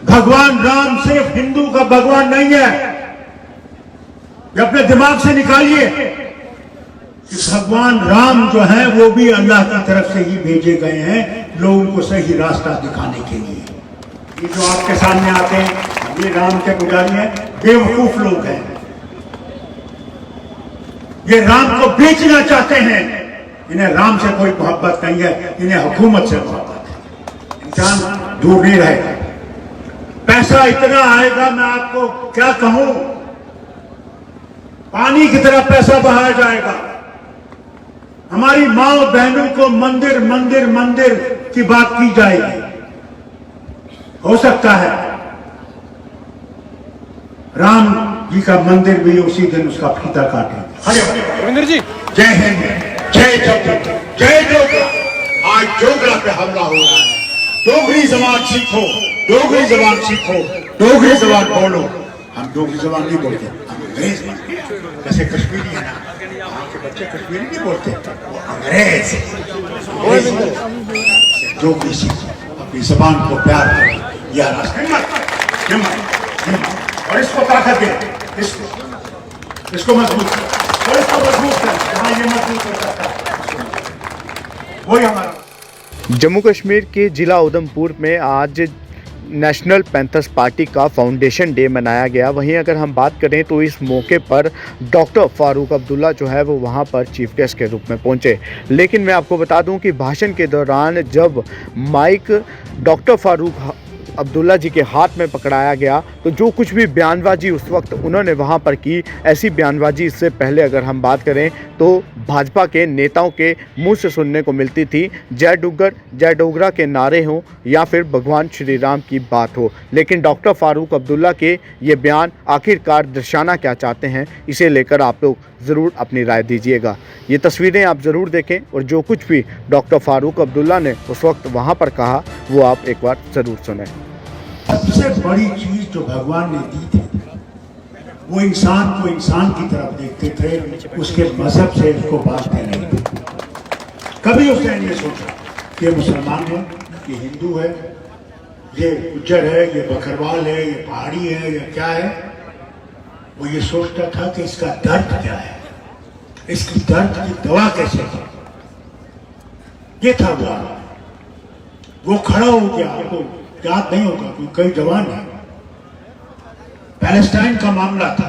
भगवान राम सिर्फ हिंदू का भगवान नहीं है। ये अपने दिमाग से निकालिए कि भगवान राम जो है वो भी अल्लाह की तरफ से ही भेजे गए हैं लोगों को सही रास्ता दिखाने के लिए। ये जो आपके सामने आते हैं ये राम के पुजारी हैं, बेवकूफ लोग हैं। ये राम को बेचना चाहते हैं। इन्हें राम से कोई मोहब्बत नहीं है, इन्हें हुकूमत से मोहब्बत है। इंसान दूर नहीं रहेगा। पैसा इतना आएगा मैं आपको क्या कहूं, पानी की तरह पैसा बहाया जाएगा। हमारी माँ बहनों को मंदिर मंदिर मंदिर की बात की जाएगी। हो सकता है राम जी का मंदिर भी उसी दिन उसका फीता काटेंगे। रविंद्र जी, जय हिंद, जय जोगरा, जय जोगरा। आज जोगरा पे हमला हो रहा है। डोगरी जबान सीखो, डोगरी जबान सीखो, डोगरी जबान बोलो। हम डोगरी जबान नहीं बोलते, हम अंग्रेज बोलते हैं। जैसे कश्मीरी है ना, आपके बच्चे कश्मीरी नहीं बोलते, वो अंग्रेज। डोगरी सीखो, अपनी जबान को प्यार करो। यह रास्ता हिम्मत, हिम्मत, हिम्मत। और इसको ताकत दे, इसको मजबूत कर, और इसको मजबूत कर। जहां ये मजबूत हो सकता है वही हमारा। जम्मू कश्मीर के ज़िला उधमपुर में आज नेशनल पैंथर्स पार्टी का फाउंडेशन डे मनाया गया। वहीं अगर हम बात करें तो इस मौके पर डॉक्टर फारूक अब्दुल्ला जो है वो वहां पर चीफ गेस्ट के रूप में पहुंचे। लेकिन मैं आपको बता दूं कि भाषण के दौरान जब माइक डॉक्टर फारूक अब्दुल्ला जी के हाथ में पकड़ाया गया तो जो कुछ भी बयानबाजी उस वक्त उन्होंने वहां पर की, ऐसी बयानबाजी इससे पहले अगर हम बात करें तो भाजपा के नेताओं के मुंह से सुनने को मिलती थी। जय डुग्गर जय डोगरा के नारे हों या फिर भगवान श्री राम की बात हो। लेकिन डॉक्टर फारूक अब्दुल्ला के ये बयान आखिरकार दर्शाना क्या चाहते हैं, इसे लेकर आप लोग ज़रूर अपनी राय दीजिएगा। ये तस्वीरें आप ज़रूर देखें और जो कुछ भी डॉक्टर फारूक अब्दुल्ला ने उस वक्त वहाँ पर कहा वो आप एक बार ज़रूर सुनें। सबसे बड़ी चीज जो भगवान ने दी थी वो इंसान को इंसान की तरफ देखते थे, उसके मजहब से उसको बांटते नहीं थे। कभी उसने नहीं सोचा कि ये मुसलमान है, ये हिंदू है, ये गुज्जर है, ये बकरवाल है, ये पहाड़ी है, ये क्या है। वो ये सोचता था कि इसका दर्द क्या है, इसकी दर्द की दवा कैसे है। ये था वो खड़ा हो गया। आपको याद नहीं होगा, कोई कई जवान है, पैलेस्टाइन का मामला था,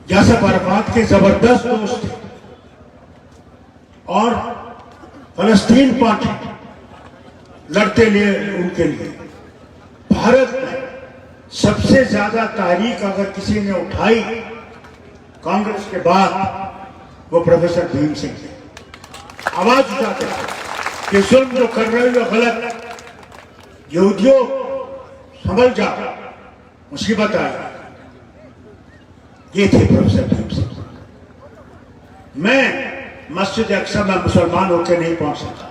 यासिर अराफात के जबरदस्त दोस्त थे और फलस्तीन पार्टी लड़ते लिए उनके लिए। भारत में सबसे ज्यादा तहरीक अगर किसी ने उठाई कांग्रेस के बाद वो प्रोफेसर भीम सिंह थे। आवाज उठाते कि जुल्म जो कर रहे हो गलत, यहूदियों संभल जा, मुसीबत आई। ये थे प्रोफेसर भीम सिंह। मैं मस्जिद अक्सा में मुसलमान होकर नहीं पहुंच सका,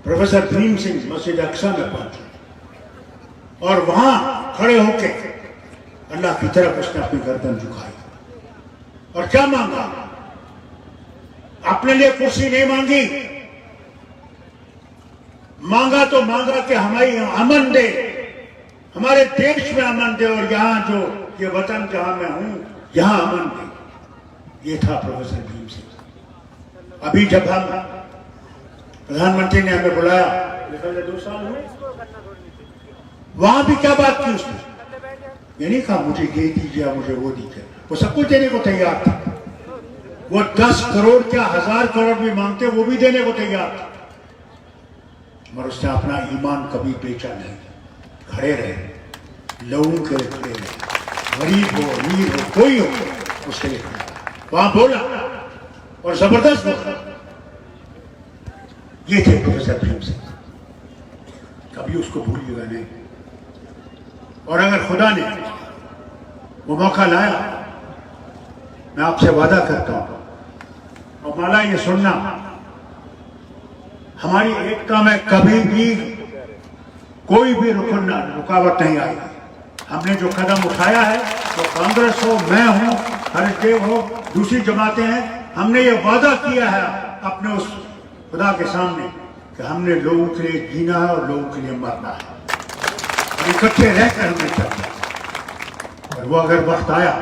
प्रोफेसर भीम सिंह मस्जिद अक्सा में पहुंचे और वहां खड़े होके अल्लाह की तरफ उसने अपनी गर्दन झुकाई और क्या मांगा। अपने लिए कुर्सी नहीं मांगी, मांगा तो मांगा कि हमारी अमन दे, हमारे देश में अमन दे और यहां जो ये वतन जहां मैं हूं यहां अमन दे। ये था प्रोफेसर भीम सिंह। अभी जब हम प्रधानमंत्री ने हमें बुलाया, 2 साल हुए, वहां भी क्या बात की उसने, ये नहीं कहा मुझे ये दीजिए मुझे वो दीजिए। वो सब कुछ देने को तैयार था। वो 10 करोड़ क्या 1000 करोड़ भी मांगते वो भी देने को तैयार था, मगर उसने अपना ईमान कभी बेचा नहीं। खड़े रहे, लोगों के लिए खड़े रहे, गरीब हो अमीर हो कोई हो उसके लिए खड़ा, वहां बोला और जबरदस्त बोला। ये थे प्रोफेसर भीम सिंह, कभी उसको भूलिएगा नहीं। और अगर खुदा ने वो मौका लाया, मैं आपसे वादा करता हूं और माला ये सुनना, हमारी एकता में कभी भी कोई भी रुकावट नहीं आई। हमने जो कदम उठाया है तो कांग्रेस हो, मैं हूं, हरिदेव हो, दूसरी जमातें हैं, हमने ये वादा किया है अपने उस खुदा के सामने कि हमने लोगों के लिए जीना है और लोगों के लिए मरना है। इकट्ठे रहकर हमने चलना। और वो अगर वक्त आया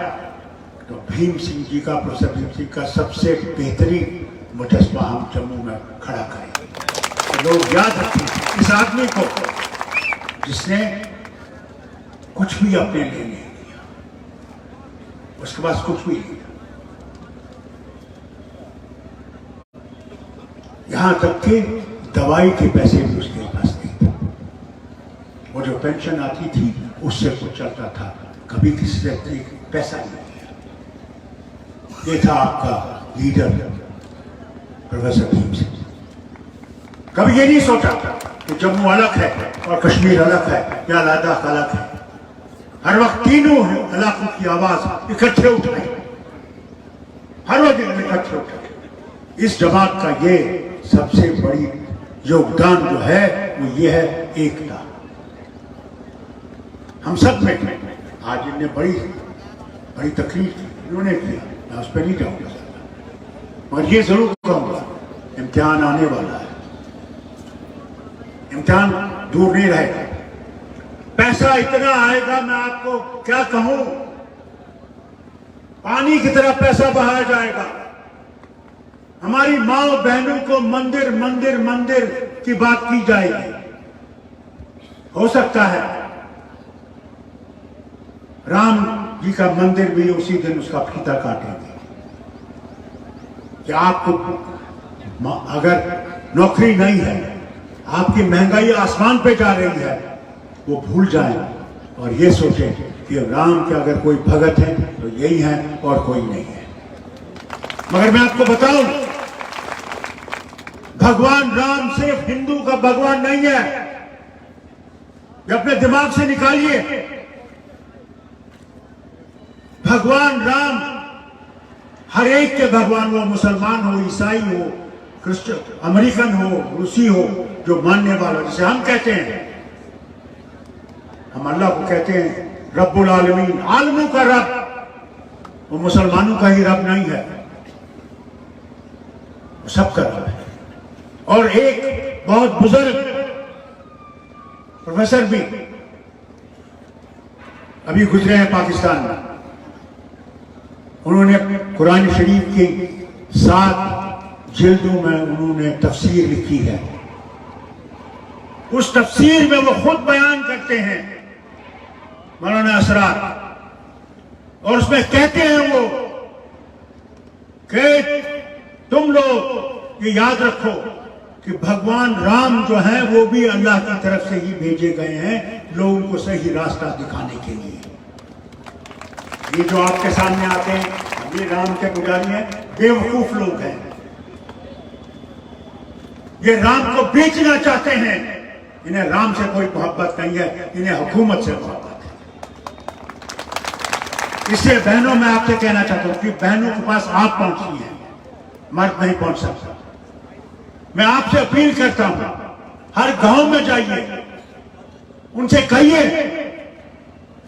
तो भीम सिंह जी का, प्रोफेसर भीम सिंह का सबसे बेहतरीन मुजस्मा हम जम्मू में खड़ा करेंगे। तो लोग याद रखें इस आदमी को जिसने कुछ भी अपने लिए नहीं किया, उसके पास कुछ भी नहीं, यहां तक कि दवाई के पैसे भी उसके पास नहीं थे। वो जो पेंशन आती थी उससे कुछ चलता था, कभी किसी से पैसा नहीं लिया। ये था आपका लीडर प्रोफेसर भीम सिंह। कभी ये नहीं सोचा कि जम्मू अलग है और कश्मीर अलग है या लद्दाख अलग है। हर वक्त तीनों इलाकों की आवाज इकट्ठे उठाई, हर वक्त इकट्ठे उठाई। इस जमात का ये सबसे बड़ी योगदान जो है वो ये है एकता। हम सब में आज इन्हें बड़ी बड़ी तकलीफ इन्होंने किया, मैं उस पर नहीं जाऊंगा, मगर ये जरूर कहूंगा इम्तिहान आने वाला है, इम्तिहान दूर नहीं रहेगा। पैसा इतना आएगा मैं आपको क्या कहूं, पानी की तरह पैसा बहाया जाएगा। हमारी माँ बहनों को मंदिर मंदिर मंदिर की बात की जाएगी। हो सकता है राम जी का मंदिर भी उसी दिन उसका फीता काटेंगे कि आपको अगर नौकरी नहीं है, आपकी महंगाई आसमान पे जा रही है, वो भूल जाएं और ये सोचें कि राम के अगर कोई भगत है तो यही है और कोई नहीं है। मगर मैं आपको बताऊं, भगवान राम सिर्फ हिंदू का भगवान नहीं है, ये अपने दिमाग से निकालिए। भगवान राम हर एक के भगवान, वो मुसलमान हो, ईसाई हो, क्रिश्चियन, अमेरिकन हो, रूसी हो, जो मानने वाला, जैसे हम कहते हैं, हम अल्लाह को कहते हैं रब्बुल आलमीन, आलमों का रब। वो मुसलमानों का ही रब नहीं है, वो सबका रब है। और एक बहुत बुजुर्ग प्रोफेसर भी अभी गुजरे हैं पाकिस्तान में, उन्होंने कुरान शरीफ की 7 जिल्दों में उन्होंने तफसीर लिखी है। उस तफसीर में वो खुद बयान करते हैं मौलाना असरार, और उसमें कहते हैं वो कि तुम लोग ये याद रखो कि भगवान राम जो हैं वो भी अल्लाह की तरफ से ही भेजे गए हैं लोगों को सही रास्ता दिखाने के लिए। ये जो आपके सामने आते हैं ये राम के पुजारी हैं, बेवकूफ लोग हैं, ये राम को बेचना चाहते हैं। इन्हें राम से कोई मोहब्बत नहीं है, इन्हें हुकूमत से मोहब्बत है। इसलिए बहनों मैं आपसे कहना चाहता हूं कि बहनों के पास आप पहुंची हैं, मर्द नहीं पहुंच सकता। मैं आपसे अपील करता हूं, हर गांव में जाइए, उनसे कहिए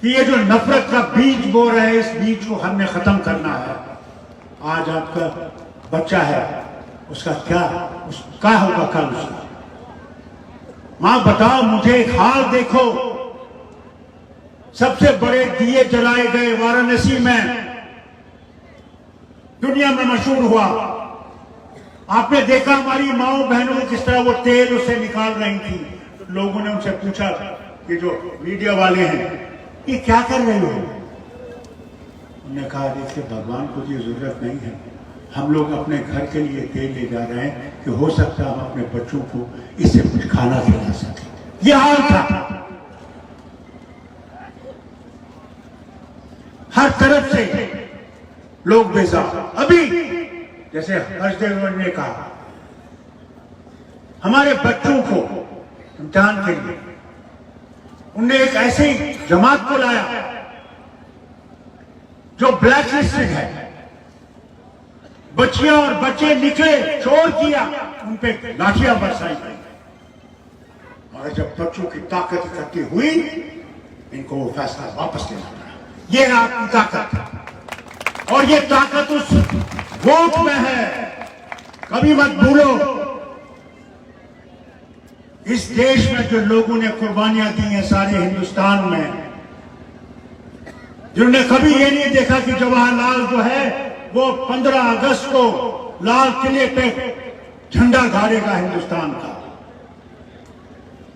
कि ये जो नफरत का बीज बो रहे हैं, इस बीज को हमने खत्म करना है। आज आपका बच्चा है, उसका क्या होगा कल उसका? मां बताओ मुझे, एक हाल देखो, सबसे बड़े दिए जलाए गए वाराणसी में, दुनिया में मशहूर हुआ। आपने देखा हमारी माओ बहनों को किस तरह वो तेल उससे निकाल रही थी। लोगों ने उनसे पूछा, ये जो मीडिया वाले हैं ये क्या कर रहे हो? उन्होंने कहा देखिए भगवान को ये जरूरत नहीं है, हम लोग अपने घर के लिए तेल ले जा रहे हैं कि हो सकता है हम अपने बच्चों को इससे कुछ खाना खिला सकें। यह हाल था। हर तरफ से लोग बेजार। अभी जैसे हर्षदेव ने कहा, हमारे बच्चों को इम्तिहान के लिए उनने एक ऐसी जमात को लाया जो ब्लैक लिस्टेड है। बच्चियां और बच्चे निकले, चोर किया, उन पे लाठियां बरसाई गई। और जब बच्चों की ताकत इकट्ठी हुई, इनको वो फैसला वापस लेना पड़ा। ये आपकी ताकत, और ये ताकत उस वोट में है। कभी मत भूलो इस देश में जो लोगों ने कुर्बानियां दी हैं सारे हिंदुस्तान में, जिन्होंने कभी ये नहीं देखा कि जवाहरलाल जो है वो 15 अगस्त को लाल किले पे झंडा गाड़ेगा हिंदुस्तान का,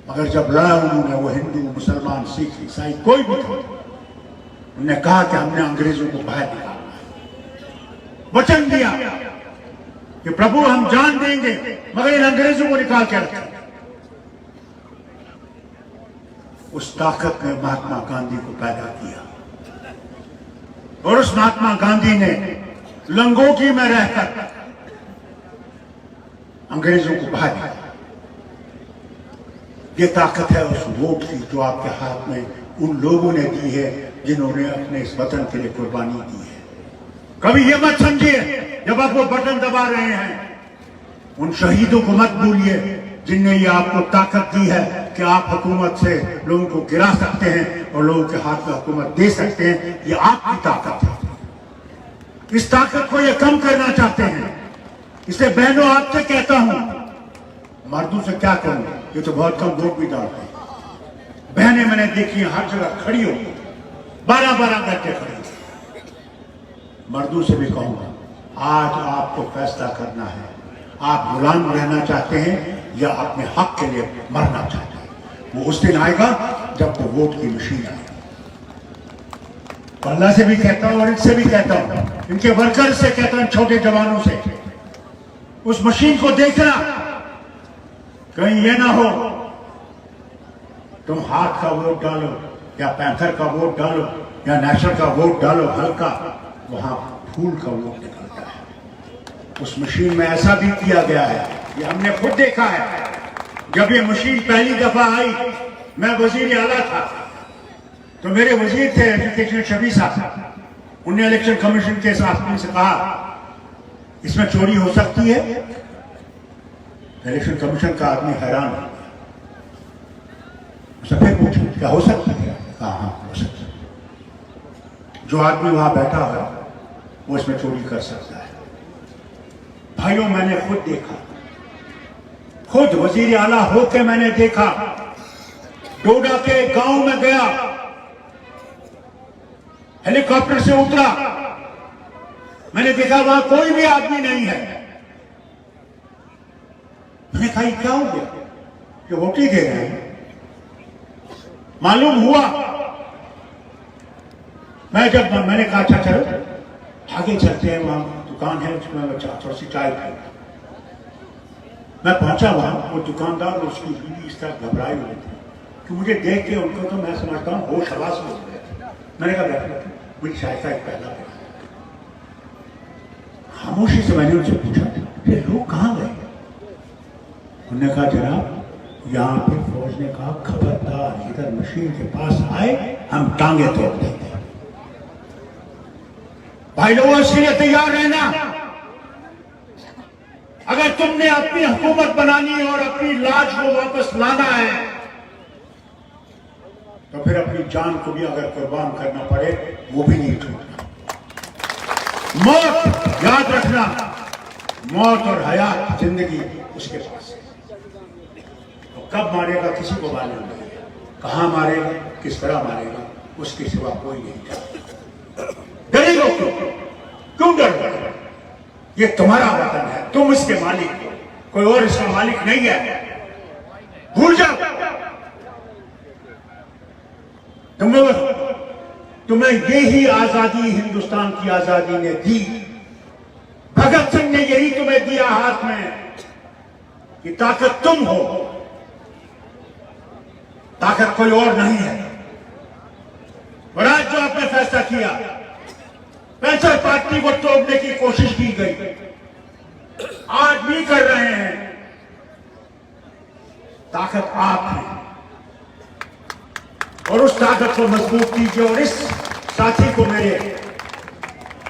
मगर जब लड़ा उन्होंने, वो हिंदू मुसलमान सिख ईसाई कोई भी था, उन्होंने कहा कि हमने अंग्रेजों को बाहर निकालना है। वचन दिया कि प्रभु हम जान देंगे मगर इन अंग्रेजों को निकाल के रखें। उस ताकत ने महात्मा गांधी को पैदा किया और उस महात्मा गांधी ने लंगोटी में रहकर अंग्रेजों को बाहर निकाला। ये ताकत है उस वोट की जो आपके हाथ में उन लोगों ने दी है जिन्होंने अपने इस वतन के लिए कुर्बानी दी है। कभी ये मत समझिए जब आप वो बटन दबा रहे हैं, उन शहीदों को मत भूलिए जिनने ये आपको ताकत दी है कि आप हुकूमत से लोगों को गिरा सकते हैं और लोगों के हाथ में हुकूमत दे सकते हैं। ये आपकी ताकत है। इस ताकत को ये कम करना चाहते हैं। इसलिए बहनों आपसे कहता हूं, मर्दों से क्या कहूं, ये तो बहुत कम वोट भी डालते हैं। बहनें मैंने देखी हर जगह खड़ी हो, 12-12 घंटे खड़ी। मर्दों से भी कहूंगा, आज आपको फैसला करना है, आप गुलाम रहना चाहते हैं या अपने हक के लिए मरना चाहते हैं। वो उस दिन आएगा जब वो वोट की मशीन आएगी। अल्लाह से भी कहता हूं और इनसे भी कहता हूं, इनके वर्कर से कहता हूं, छोटे जवानों से, उस मशीन को देखना, कहीं ये ना हो तुम हाथ का वोट डालो या पैंथर का वोट डालो या नेशनल का वोट डालो, हल्का वहां फूल का वोट निकलता है। उस मशीन में ऐसा भी किया गया है, ये हमने खुद देखा है। जब ये मशीन पहली दफा आई, मैं वजीर आला था, तो मेरे वजीर थे एजुकेशन शबी साहब, उन्होंने इलेक्शन कमीशन के साथ से कहा इसमें चोरी हो सकती है। इलेक्शन कमीशन का आदमी हैरान हो गया, फिर पूछा क्या हो सकता है? कहा हाँ हो सकता है। जो आदमी वहां बैठा है वो इसमें चोरी कर सकता है। भाइयों मैंने खुद देखा, खुद वजीर आला होके मैंने देखा। डोडा के गांव में गया, हेलीकॉप्टर से उतरा, मैंने देखा वहां कोई भी आदमी नहीं है। मैंने कहा ये क्या हो गया, कि वोट ही दे रहे हैं। मालूम हुआ, मैंने कहा अच्छा चलो आगे चलते हैं, वहां दुकान है उसमें थोड़ी सी चाय पी। मैं पहुंचा वहां, वो दुकानदार और उसकी बीवी इस तरह घबराई हुई थी कि मुझे देख के उनको तो मैं समझता हूं होश हवास में हो गया। मैंने कहा बैठो, मुझे चाय का एक पहला पिला। खामोशी से मैंने उनसे पूछा ये लोग कहां गए? उन्होंने कहा जनाब यहां पे फौज ने कहा खबरदार इधर मशीन के पास आए हम टांगे तोड़ देंगे। भाई लोगों इसके लिए तैयार रहना। अगर तुमने अपनी हुकूमत बनानी और अपनी लाज को वापस लाना है तो फिर अपनी जान को भी अगर कुर्बान करना पड़े वो भी नहीं छूटना। मौत याद रखना, मौत और हयात जिंदगी उसके पास है। तो कब मारेगा किसी को मालूम नहीं, कहां मारेगा, किस तरह मारेगा, उसके सिवा कोई नहीं जानता। डरेगा क्यों डर रहे? ये तुम्हारा वतन है, तुम इसके मालिक हो, कोई और इसका मालिक नहीं है। भूल जाओ। तुम्हें यही आजादी, हिंदुस्तान की आजादी ने दी। भगत सिंह ने यही तुम्हें दिया हाथ में कि ताकत तुम हो, ताकत कोई और नहीं है। और आज जो आपने फैसला किया, पेंशन पार्टी को तोड़ने की कोशिश की गई, आज भी कर रहे हैं। ताकत आप है और उस ताकत को मजबूत कीजिए और इस साथी को मेरे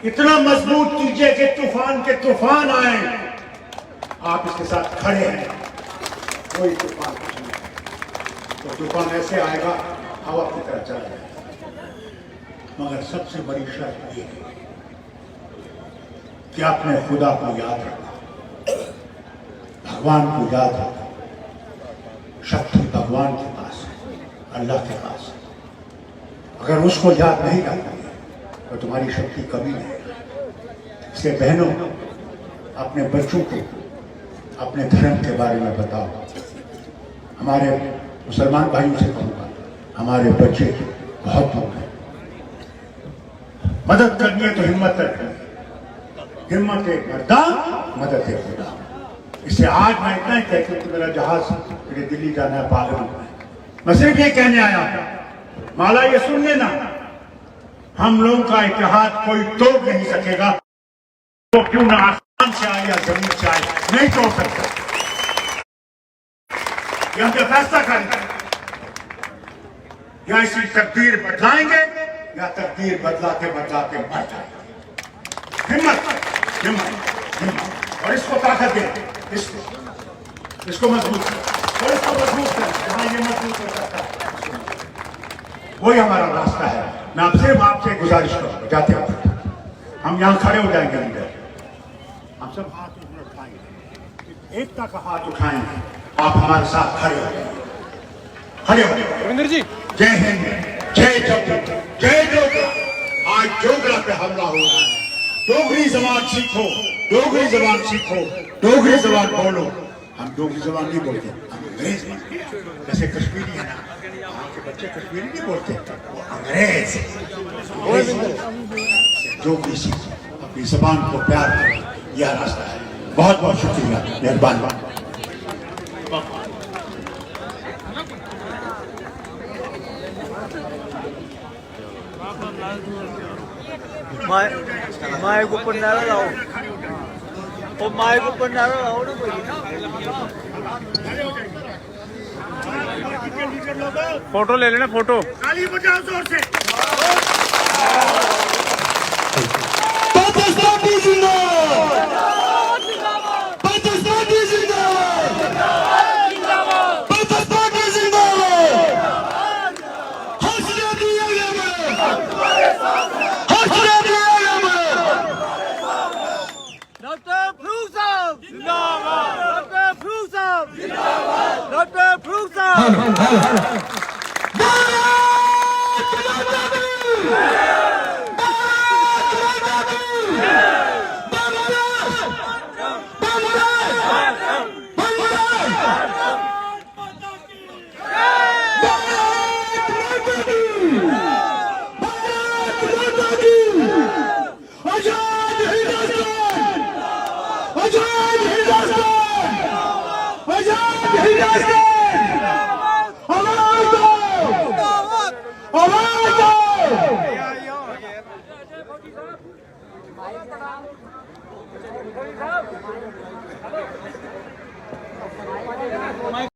इतना मजबूत कीजिए कि तूफान के तूफान आए, आप इसके साथ खड़े हैं। कोई तूफान कुछ नहीं, तो तूफान ऐसे आएगा हवा की तरह चल जाएगा। मगर सबसे बड़ी शर्त यह है कि आपने खुदा को याद रखा, भगवान को याद रखा, भगवान के पास है, अल्लाह के पास है। अगर उसको याद नहीं रखोगे तो तुम्हारी शक्ति कभी नहीं। इसलिए बहनों, अपने बच्चों को अपने धर्म के बारे में बताओ। हमारे मुसलमान भाइयों से कहूँगा, हमारे बच्चे बहुत दूर हैं। मदद करनी है तो हिम्मत रखनी, हिम्मत एक मर्दा, मदद एक खुदा। इससे आज मैं इतना ही कहता हूँ कि मेरा जहाज मुझे दिल्ली जाना है, पार्लियामेंट में। मैं सिर्फ ये कहने आया हूँ, माला ये सुन लेना, हम लोगों का इतिहास कोई तोड़ नहीं सकेगा, तो क्यों ना आसमान से आए या जमीन से आए, नहीं तोड़ सकता। ये हम फैसला करेंगे, या इसी तकदीर बदलाएंगे या तकदीर बदलाते बदलाते मर जाएंगे। हिम्मत हिम्मत हिम्मत, और इसको ताकत दे, इसको मजबूत कर, और इसको मजबूत कर, जहां ये मजबूत हो सकता है वही हमारा रास्ता है। मैं आप सिर्फ आपसे गुजारिश करूंगा, जाते वक्त हम यहां खड़े हो जाएंगे, लीडर हम सब हाथ उठाएंगे, एकता का हाथ उठाएंगे, आप हमारे साथ खड़े हो जाएंगे, खड़े हो जाएंगे। रविंद्र जी, जय हिंद, जय जोगरा, जय जोगरा। आज जोगरा पे हमला हो रहा है। डोगरी जबान सीखो, डोगरी जबान सीखो, डोगरी जबान बोलो। हम डोगरी जबान नहीं बोलते, हम अंग्रेज बोलते हैं। जैसे कश्मीरी है ना, वहाँ के बच्चे कश्मीरी नहीं बोलते, वो अंग्रेज। डोगरी सीखो, अपनी जबान को प्यार करो, यह रास्ता है। बहुत बहुत शुक्रिया, मेहरबानी। माय को पन्नारा लाओ, ओ माय को पन्नारा लाओ ना कोई। फोटो ले लेना, फोटो। ताली बजाओ जोर से। पाकिस्तानी जिंदाबाद, पाकिस्तानी जिंदाबाद, पाकिस्तानी जिंदाबाद। हौसला दिया हमें, हौसला दिया हमें। डॉक्टर फरूक साहब जिंदाबाद, डॉक्टर फरूक साहब जिंदाबाद, डॉक्टर फरूक साहब।